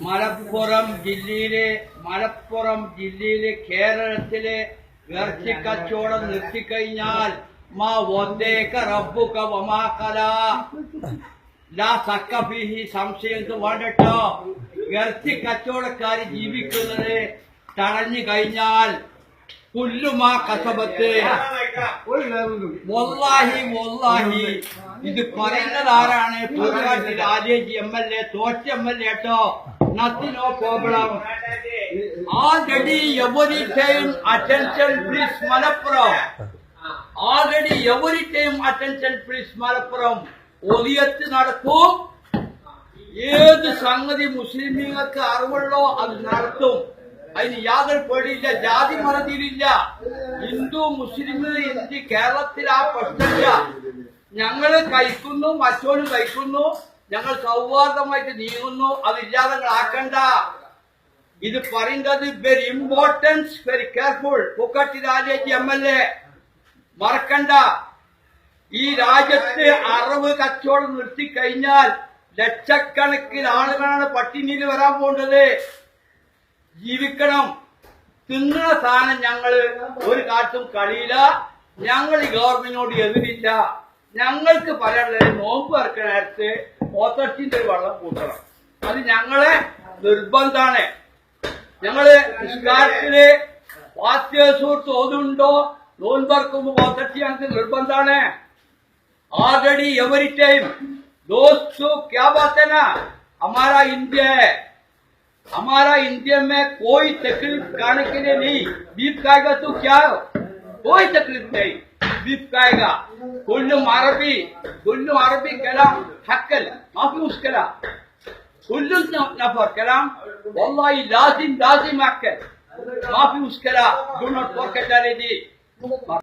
മലപ്പുറം ജില്ലയിലെ കേരളത്തിലെ ഇറച്ചി കച്ചവടം നിർത്തിക്കഴിഞ്ഞാൽ മാ വന്ദേക റബ്ബുക വമാ ഖലാ ലാ സക്ക ഫീഹി സംശയം വേണ്ടട്ടോ. ഇറച്ചി കച്ചവടക്കാർ ജീവിക്കുന്നത് തടഞ്ഞു കഴിഞ്ഞാൽ പുല്ലുമാ കസബത്ത്. വല്ലാഹി ഇത് പറയുന്നത് ആരാണ്? പൂർവാട്ടി രാജേജി MLA, തോറ്റ MLA കേട്ടോ. Nothing, no problem. Already every time attention please Malappuram. Already every time attention please Malappuram. ഒലിയത്ത് നടക്കും. ഏത് സംഗതി മുസ്ലിമീങ്ങൾക്ക് അറിവുള്ളോ അത് നടത്തും. അതിന് യാതൊരു പേടിയില്ല, ജാതി മതത്തിലില്ല. ഹിന്ദു മുസ്ലിം ഇന്ത്യ കേരളത്തിൽ ആ പ്രശ്നമില്ല. ഞങ്ങള് കഴിക്കുന്നു, മറ്റോനും കഴിക്കുന്നു, ഞങ്ങൾ സൗഹാർദ്ദമായിട്ട് നീങ്ങുന്നു. അതില്ലാതെ ആക്കണ്ട. ഇത് പറയുന്നത് very importance, very careful. Pookatti രാജേജി MLA മറക്കണ്ട. ഈ രാജ്യത്ത് അറവ് കച്ചവടം നിർത്തിക്കഴിഞ്ഞാൽ ലക്ഷക്കണക്കിന് ആളുകളാണ് പട്ടിണിയിൽ വരാൻ പോണ്ടത്. ജീവിക്കണം. തിന്നുന്ന സാധനം ഞങ്ങള് ഒരു കാലത്തും കളിയില്ല. ഞങ്ങൾ ഈ ഗവൺമെന്റിനോട് എതിരില്ല. ഞങ്ങൾക്ക് പറയാനുള്ളത് നോമ്പ് ഇറക്കണ നേരത്ത് പോത്തച്ചിന്റെ ഒരു വെള്ളം കൂട്ടണം. അത് ഞങ്ങളെ നിർബന്ധാണ്. ഞങ്ങള് നിസ്കാരത്തില് പാസ്റ്റേഴ്സ് തോന്നുണ്ടോ നോൻപറക്കുമ്പോ പോത്തച്ചി ഞങ്ങൾക്ക് നിർബന്ധാണ്. ऑलरेडी एवरी टाइम दोस्तों क्या बात है ना, हमारा इंडिया में कोई तकलीफ खाने के लिए नहीं. बीफ खाएगा तो क्या, कोई तकलीफ नहीं. बीफ खाएगा. कुल्लुम अरबी कलाम हक्कल माफी मुश्किला. कुल्लुम नफर कलाम वल्लाही लाजिम हक्कल माफी मुश्किला. Do not forget that.